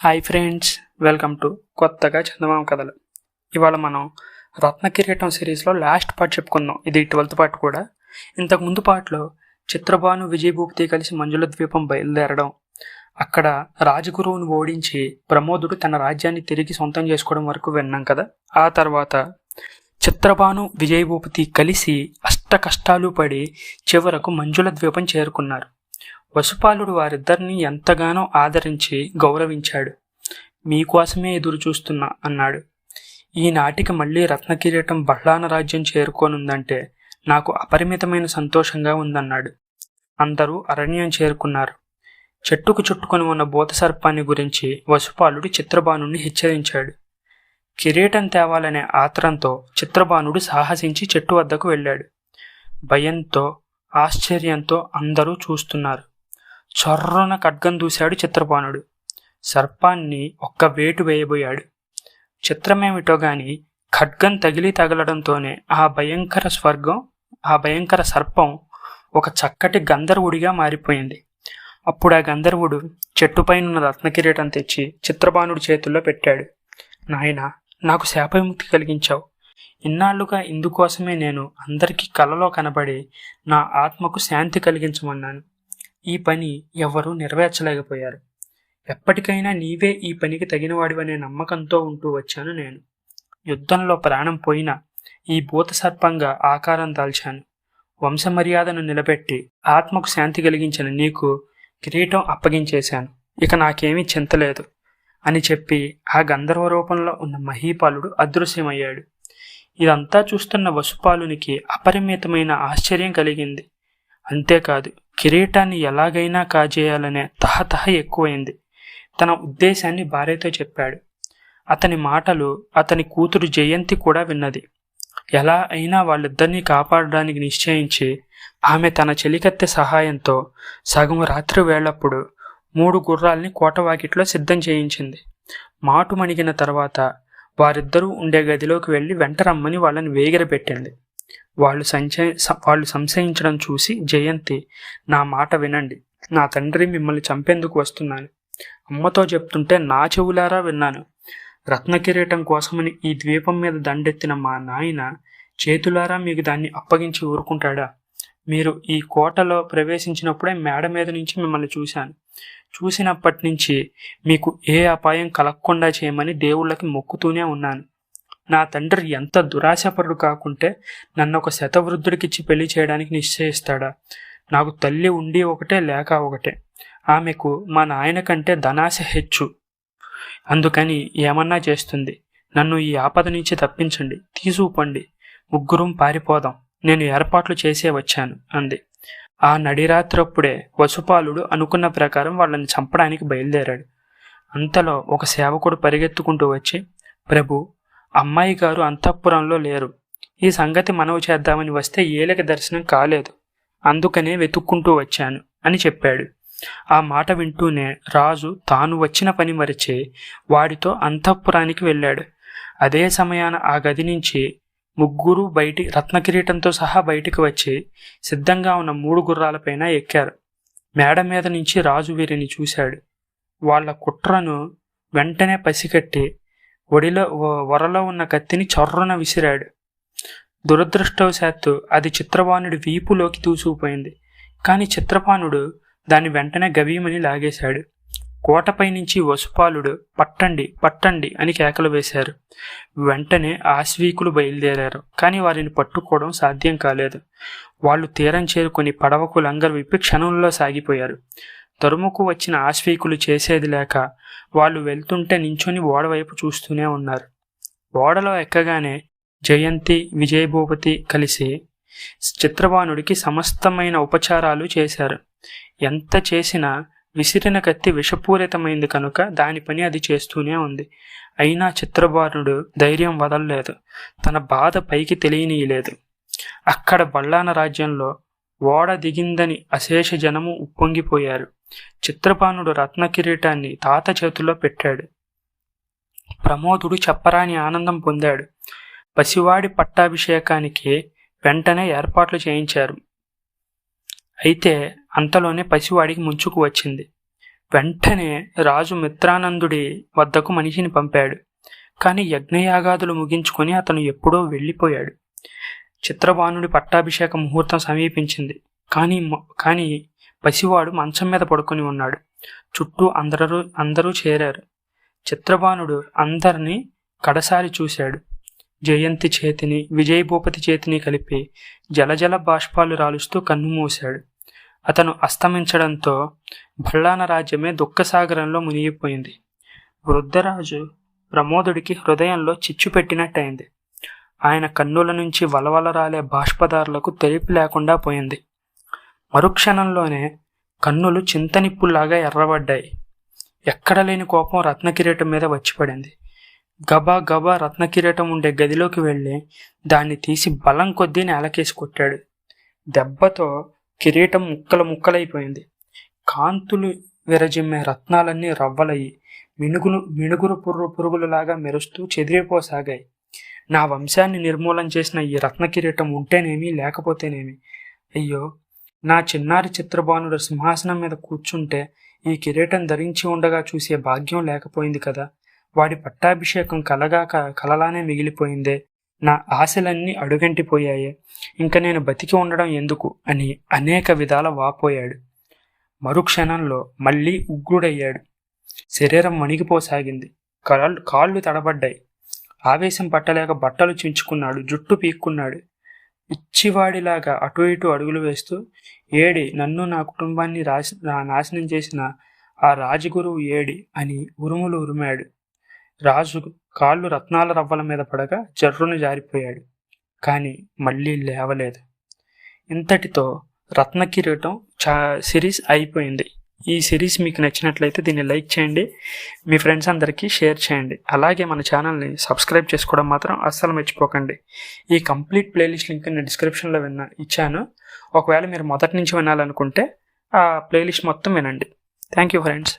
Hi friends, welcome to కొత్తగా చందమామ కథలు. ఇవాళ మనం రత్న కిరీటం సిరీస్లో లాస్ట్ పార్ట్ చెప్పుకుందాం. ఇది 12th పార్ట్ కూడా. ఇంతకు ముందు పార్ట్లో చిత్రభాను విజయభూపతి కలిసి మంజుల ద్వీపం బయలుదేరడం, అక్కడ రాజగురువును ఓడించి ప్రమోదుడు తన రాజ్యాన్ని తిరిగి సొంతం చేసుకోవడం వరకు విన్నాం కదా. ఆ తర్వాత చిత్రభాను విజయభూపతి కలిసి అష్ట కష్టాలు పడి చివరకు మంజుల ద్వీపం చేరుకున్నారు. వసుపాలుడు వారిద్దరిని ఎంతగానో ఆదరించి గౌరవించాడు. మీకోసమే ఎదురు చూస్తున్నా అన్నాడు. ఈనాటికి మళ్లీ రత్నకిరీటం బహ్లాన రాజ్యం చేరుకోనుందంటే నాకు అపరిమితమైన సంతోషంగా ఉందన్నాడు. అందరూ అరణ్యం చేరుకున్నారు. చెట్టుకు చుట్టుకొని ఉన్న భూతసర్పాన్ని గురించి వసుపాలుడు చిత్రభానుని హెచ్చరించాడు. కిరీటం తేవాలనే ఆత్రంతో చిత్రభానుడు సాహసించి చెట్టు వద్దకు వెళ్ళాడు. భయంతో ఆశ్చర్యంతో అందరూ చూస్తున్నారు. చొర్రున ఖడ్గం దూశాడు చిత్రభానుడు. సర్పాన్ని ఒక్క వేటు వేయబోయాడు. చిత్రమేమిటో గాని ఖడ్గం తగలడంతోనే ఆ భయంకర సర్పం ఒక చక్కటి గంధర్వుడిగా మారిపోయింది. అప్పుడు ఆ గంధర్వుడు చెట్టుపైనున్న రత్నకిరీటం తెచ్చి చిత్రభానుడి చేతుల్లో పెట్టాడు. నాయనా, నాకు శాపవిముక్తి కలిగించావు. ఇన్నాళ్లుగా ఇందుకోసమే నేను అందరికీ కలలో కనబడి నా ఆత్మకు శాంతి కలిగించమన్నాను. ఈ పని ఎవరూ నెరవేర్చలేకపోయారు. ఎప్పటికైనా నీవే ఈ పనికి తగినవాడివనే నమ్మకంతో ఉంటూ వచ్చాను నేను. యుద్ధంలో ప్రాణం పోయినా ఈ భూత సర్పంగా ఆకారం దాల్చాను. వంశమర్యాదను నిలబెట్టి ఆత్మకు శాంతి కలిగించిన నీకు కిరీటం అప్పగించేశాను. ఇక నాకేమీ చింతలేదు అని చెప్పి ఆ గంధర్వ రూపంలో ఉన్న మహీపాలుడు అదృశ్యమయ్యాడు. ఇదంతా చూస్తున్న వసుపాలునికి అపరిమితమైన ఆశ్చర్యం కలిగింది. అంతేకాదు, కిరీటాన్ని ఎలాగైనా కాజేయాలనే తహతహ ఎక్కువైంది. తన ఉద్దేశాన్ని భార్యతో చెప్పాడు. అతని మాటలు అతని కూతురు జయంతి కూడా విన్నది. ఎలా అయినా వాళ్ళిద్దరినీ కాపాడడానికి నిశ్చయించి ఆమె తన చెలికత్తె సహాయంతో సగం రాత్రి వేళప్పుడు 3 గుర్రాల్ని కోటవాకిట్లో సిద్ధం చేయించింది. మాటు మణిగిన తర్వాత వారిద్దరూ ఉండే గదిలోకి వెళ్ళి వెంట రమ్మని వాళ్ళని వేగిరపెట్టింది. వాళ్ళు సంశయించడం చూసి జయంతి, నా మాట వినండి, నా తండ్రి మిమ్మల్ని చంపేందుకు వస్తున్నాను. అమ్మతో చెప్తుంటే నా చెవులారా విన్నాను. రత్నకిరీటం కోసమని ఈ ద్వీపం మీద దండెత్తిన మా నాయన చేతులారా మీకు దాన్ని అప్పగించి ఊరుకుంటాడా? మీరు ఈ కోటలో ప్రవేశించినప్పుడే మేడ మీద నుంచి మిమ్మల్ని చూశాను. చూసినప్పటి నుంచి మీకు ఏ అపాయం కలగకుండా చేయమని దేవుళ్ళకి మొక్కుతూనే ఉన్నాను. నా తండ్రి ఎంత దురాశపరుడు కాకుంటే నన్ను ఒక శతవృద్ధుడికిచ్చి పెళ్లి చేయడానికి నిశ్చయిస్తాడా? నాకు తల్లి ఉండి ఒకటే లేక ఒకటే. ఆమెకు మా నాయన కంటే ధనాశ హెచ్చు. అందుకని ఏమన్నా చేస్తుంది. నన్ను ఈ ఆపద నుంచి తప్పించండి, తీసుకుపండి. ముగ్గురం పారిపోదాం. నేను ఏర్పాట్లు చేసే వచ్చాను అంది. ఆ నడిరాత్రప్పుడే వసుపాలుడు అనుకున్న ప్రకారం వాళ్ళని చంపడానికి బయలుదేరాడు. అంతలో ఒక సేవకుడు పరిగెత్తుకుంటూ వచ్చి, ప్రభు, అమ్మాయి గారు అంతఃపురంలో లేరు. ఈ సంగతి మనవి చేద్దామని వస్తే ఏలిక దర్శనం కాలేదు. అందుకనే వెతుక్కుంటూ వచ్చాను అని చెప్పాడు. ఆ మాట వింటూనే రాజు తాను వచ్చిన పని మరిచి వాడితో అంతఃపురానికి వెళ్ళాడు. అదే సమయాన ఆ గది నుంచి ముగ్గురు రత్నకిరీటంతో సహా బయటికి వచ్చి సిద్ధంగా ఉన్న 3 గుర్రాలపైన ఎక్కారు. మేడ మీద నుంచి రాజు వీరిని చూశాడు. వాళ్ల కుట్రను వెంటనే పసిగట్టి వరలో ఉన్న కత్తిని చొర్రున విసిరాడు. దురదృష్టవశాత్తు అది చిత్రభానుడి వీపులోకి దూసుకుపోయింది. కాని చిత్రభానుడు దాన్ని వెంటనే గవీమని లాగేశాడు. కోటపై నుంచి వసుపాలుడు పట్టండి పట్టండి అని కేకలు వేశారు. వెంటనే ఆశ్వీకులు బయలుదేరారు. కానీ వారిని పట్టుకోవడం సాధ్యం కాలేదు. వాళ్ళు తీరం చేరుకుని పడవకు లంగరు విప్పి క్షణంలో సాగిపోయారు. తరుముకు వచ్చిన ఆశ్వీకులు చేసేది లేక వాళ్ళు వెళ్తుంటే నించొని ఓడవైపు చూస్తూనే ఉన్నారు. ఓడలో ఎక్కగానే జయంతి విజయభూపతి కలిసి చిత్రభానుడికి సమస్తమైన ఉపచారాలు చేశారు. ఎంత చేసినా విసిరిన కత్తి విషపూరితమైంది కనుక దాని పని అది చేస్తూనే ఉంది. అయినా చిత్రభానుడు ధైర్యం వదలలేదు. తన బాధ పైకి తెలియనీయలేదు. అక్కడ బళ్ళాన రాజ్యంలో ఓడ దిగిందని అశేష జనము ఉప్పొంగిపోయారు. చిత్రభానుడు రత్న కిరీటాన్ని తాత చేతుల్లో పెట్టాడు. ప్రమోదుడు చెప్పరాని ఆనందం పొందాడు. పసివాడి పట్టాభిషేకానికి వెంటనే ఏర్పాట్లు చేయించారు. అయితే అంతలోనే పసివాడికి ముంచుకు వచ్చింది. వెంటనే రాజు మిత్రానందుడి వద్దకు మనిషిని పంపాడు. కానీ యజ్ఞయాగాదులు ముగించుకొని అతను ఎప్పుడో వెళ్ళిపోయాడు. చిత్రబాణుడి పట్టాభిషేక ముహూర్తం సమీపించింది. కానీ పసివాడు మంచం మీద పడుకొని ఉన్నాడు. చుట్టూ అందరూ చేరారు. చిత్రబాణుడు అందరినీ కడసారి చూశాడు. జయంతి చేతిని విజయభూపతి చేతిని కలిపి జలజల బాష్పాలు రాలుస్తూ కన్నుమూశాడు. అతను అస్తమించడంతో భల్లాన రాజ్యమే దుఃఖసాగరంలో మునిగిపోయింది. వృద్ధరాజు ప్రమోదుడికి హృదయంలో చిచ్చు పెట్టినట్టయింది. ఆయన కన్నుల నుంచి వలవల రాలే బాష్పదారులకు తెరిపి లేకుండా పోయింది. మరుక్షణంలోనే కన్నులు చింతనిప్పుల్లాగా ఎర్రబడ్డాయి. ఎక్కడ లేని కోపం రత్నకిరీటం మీద వచ్చిపడింది. గబా గబా రత్నకిరీటం ఉండే గదిలోకి వెళ్ళి దాన్ని తీసి బలం కొద్దీ నేలకేసి కొట్టాడు. దెబ్బతో కిరీటం ముక్కలైపోయింది. కాంతులు విరజిమ్మే రత్నాలన్నీ రవ్వలయ్యి మినుగురు పురుగులలాగా మెరుస్తూ చెదిరిపోసాగాయి. నా వంశాన్ని నిర్మూలం చేసిన ఈ రత్నకిరీటం ఉంటేనేమి లేకపోతేనేమి. అయ్యో, నా చిన్నారి చిత్రబాణుడు సింహాసనం మీద కూర్చుంటే ఈ కిరీటం ధరించి ఉండగా చూసే భాగ్యం లేకపోయింది కదా. వాడి పట్టాభిషేకం కలలానే మిగిలిపోయిందే. నా ఆశలన్నీ అడుగంటిపోయాయే. ఇంక నేను బతికి ఉండడం ఎందుకు అని అనేక విధాల వాపోయాడు. మరుక్షణంలో మళ్ళీ ఉగ్రుడయ్యాడు. శరీరం వణిగిపోసాగింది. కాళ్ళు తడబడ్డాయి. ఆవేశం పట్టలేక బట్టలు చించుకున్నాడు. జుట్టు పీక్కున్నాడు. పిచ్చివాడిలాగా అటు ఇటు అడుగులు వేస్తూ, ఏడి నన్ను నా కుటుంబాన్ని నాశనం చేసిన ఆ రాజగురువు ఏడి అని ఉరుములు ఉరిమాడు. రాజు కాళ్ళు రత్నాల రవ్వల మీద పడగా జర్రును జారిపోయాడు. కానీ మళ్ళీ లేవలేదు. ఇంతటితో రత్నకిరీటం సిరీస్ అయిపోయింది. ఈ సిరీస్ మీకు నచ్చినట్లయితే దీన్ని లైక్ చేయండి, మీ ఫ్రెండ్స్ అందరికీ షేర్ చేయండి. అలాగే మన ఛానల్ని సబ్స్క్రైబ్ చేసుకోవడం మాత్రం అస్సలు మర్చిపోకండి. ఈ కంప్లీట్ ప్లేలిస్ట్ లింక్ నేను డిస్క్రిప్షన్లో ఇచ్చాను. ఒకవేళ మీరు మొదటి నుంచి వినాలనుకుంటే ఆ ప్లేలిస్ట్ మొత్తం వినండి. Thank you friends.